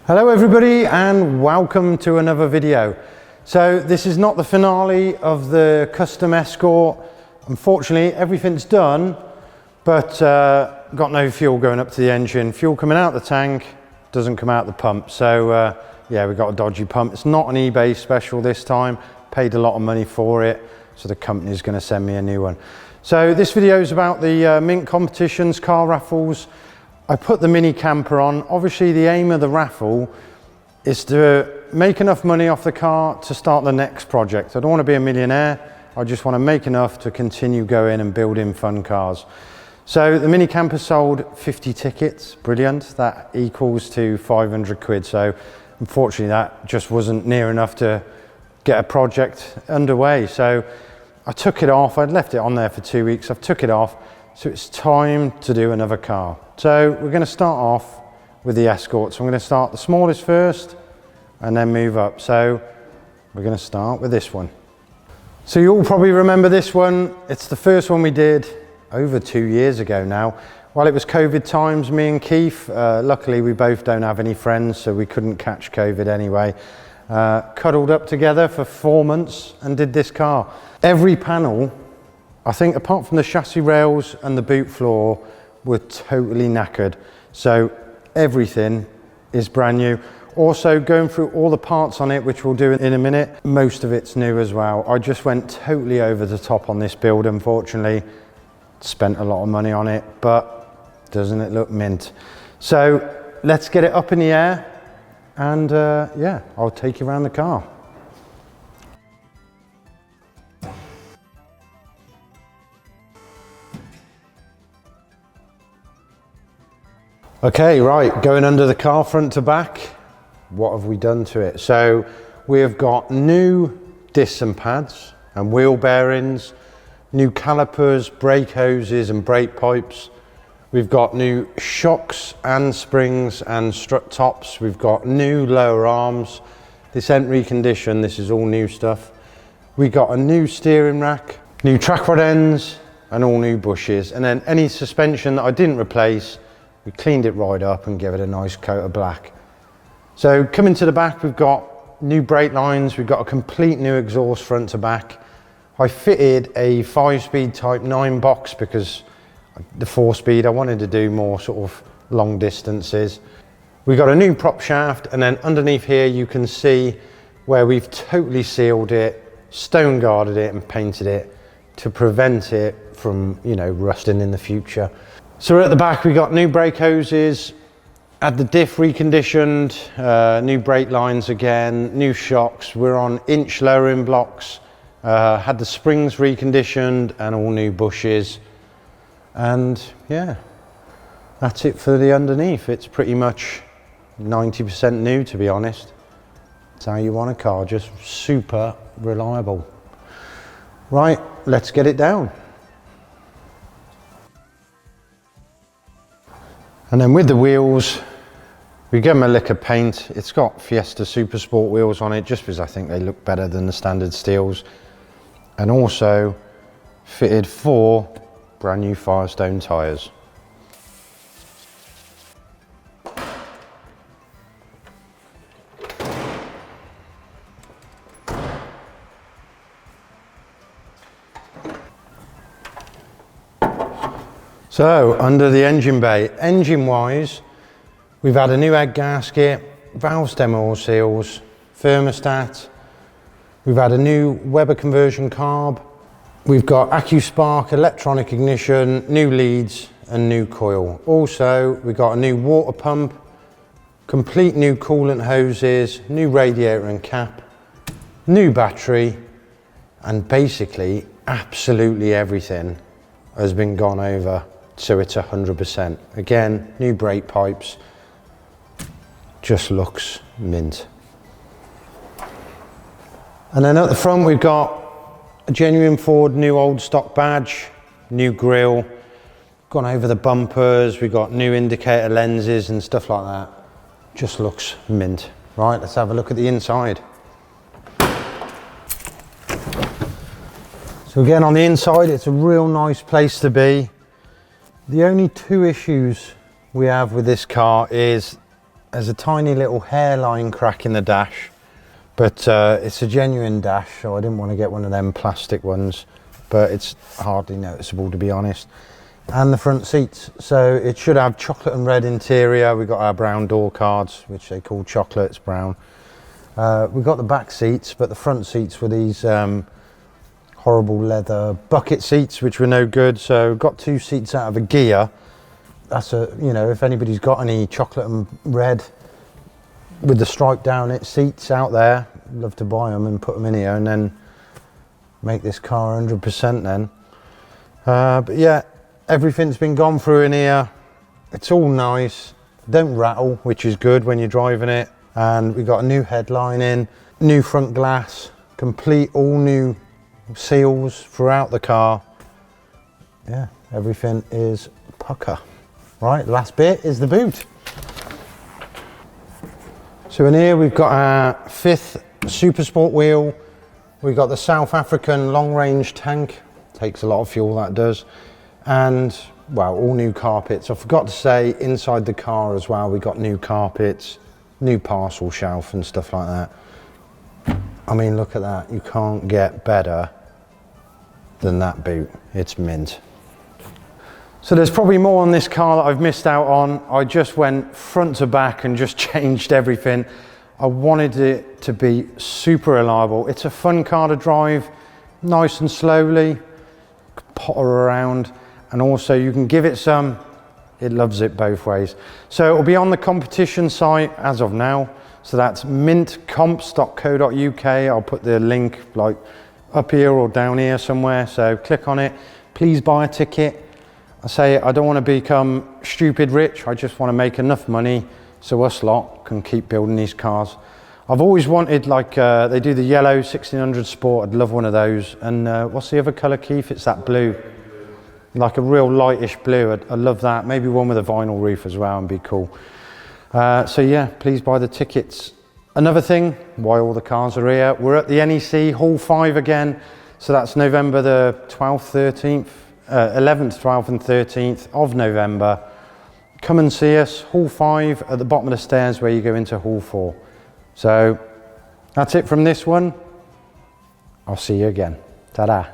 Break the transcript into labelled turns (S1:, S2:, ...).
S1: Hello everybody and welcome to another video. So this is not the finale of the custom Escort. Unfortunately everything's done, but got no fuel going up to the engine. Fuel coming out the tank doesn't come out the pump. So yeah, we got a dodgy pump. It's not an eBay special this time. Paid a lot of money for it, so the company's going to send me a new one. So this video is about the mint competitions, car raffles. I put the mini camper on. Obviously the aim of the raffle is to make enough money off the car to start the next project. I don't want to be a millionaire. I just want to make enough to continue going and building fun cars. So the mini camper sold 50 tickets. Brilliant. That equals to 500 quid. So unfortunately that just wasn't near enough to get a project underway. So I took it off. I'd left it on there for 2 weeks. I've took it off. So it's time to do another car. So we're going to start off with the Escort. So I'm going to start the smallest first and then move up. So we're going to start with this one. So you all probably remember this one. It's the first one we did over 2 years ago now. While it was COVID times, me and Keith, luckily we both don't have any friends, so we couldn't catch COVID anyway. Cuddled up together for 4 months and did this car. Every panel, I think apart from the chassis rails and the boot floor, were totally knackered. So everything is brand new. Also going through all the parts on it, which we'll do in a minute, most of it's new as well. I just went totally over the top on this build, unfortunately. Spent a lot of money on it, but doesn't it look mint? So let's get it up in the air and yeah, I'll take you around the car. Okay, right, going under the car front to back, what have we done to it? So we have got new discs and pads and wheel bearings, new calipers, brake hoses and brake pipes. We've got new shocks and springs and strut tops. We've got new lower arms. This ain't reconditioned, this is all new stuff. We got a new steering rack, new track rod ends and all new bushes. And then any suspension that I didn't replace, we cleaned it right up and gave it a nice coat of black. So coming to the back, we've got new brake lines. We've got a complete new exhaust front to back. I fitted a 5-speed Type 9 box because the 4-speed, I wanted to do more sort of long distances. We got a new prop shaft, and then underneath here you can see where we've totally sealed it, stone guarded it and painted it to prevent it from, you know, rusting in the future. So at the back we got new brake hoses, had the diff reconditioned, new brake lines again, new shocks. We're on inch lowering blocks, had the springs reconditioned and all new bushes. And yeah, that's it for the underneath. It's pretty much 90% new, to be honest. That's how you want a car, just super reliable. Right, let's get it down. And then with the wheels, we give them a lick of paint. It's got Fiesta Super Sport wheels on it, just because I think they look better than the standard steels. And also fitted 4 brand new Firestone tyres. So under the engine bay, engine wise, we've had a new head gasket, valve stem oil seals, thermostat. We've had a new Weber conversion carb. We've got AccuSpark electronic ignition, new leads and new coil. Also, we've got a new water pump, complete new coolant hoses, new radiator and cap, new battery, and basically absolutely everything has been gone over. So it's 100%. Again, new brake pipes, just looks mint. And then at the front we've got a genuine Ford new old stock badge, new grille, gone over the bumpers, we've got new indicator lenses and stuff like that. Just looks mint. Right, let's have a look at the inside. So again, on the inside, it's a real nice place to be. The only 2 issues we have with this car is There's a tiny little hairline crack in the dash, but it's a genuine dash, so I didn't want to get one of them plastic ones, but it's hardly noticeable, to be honest. And the front seats, so it should have chocolate and red interior. We've got our brown door cards, which they call chocolate, it's brown. We've got the back seats, but the front seats were these horrible leather bucket seats, which were no good. So got 2 seats out of a Ghia. That's a, you know, if anybody's got any chocolate and red with the stripe down it seats out there, I'd love to buy them and put them in here and then make this car 100% then. But yeah, everything's been gone through in here. It's all nice, don't rattle, which is good when you're driving it. And we got a new headline in, new front glass, complete all new seals throughout the car. Yeah, everything is pucker. Right, last bit is the boot. So in here we've got our 5th Super Sport wheel. We've got the South African long range tank, takes a lot of fuel, that does. And well, all new carpets. I forgot to say, inside the car as well, we got new carpets, new parcel shelf and stuff like that. I mean, look at that, you can't get better than that boot. It's mint. So there's probably more on this car that I've missed out on. I just went front to back and just changed everything. I wanted it to be super reliable. It's a fun car to drive, nice and slowly, potter around, and also you can give it some, it loves it both ways. So it'll be on the competition site as of now. So that's mintcomps.co.uk. I'll put the link like up here or down here somewhere. So click on it, please buy a ticket. I say I don't want to become stupid rich, I just want to make enough money so us lot can keep building these cars. I've always wanted, like they do the yellow 1600 Sport, I'd love one of those. And what's the other colour, Keith? It's that blue, like a real lightish blue. I love that. Maybe one with a vinyl roof as well and be cool. So yeah, please buy the tickets. Another thing, why all the cars are here, we're at the NEC Hall 5 again. So that's November the 12th, 13th. 11th, 12th and 13th of November. Come and see us, Hall 5 at the bottom of the stairs where you go into Hall 4. So that's it from this one. I'll see you again. Ta-da.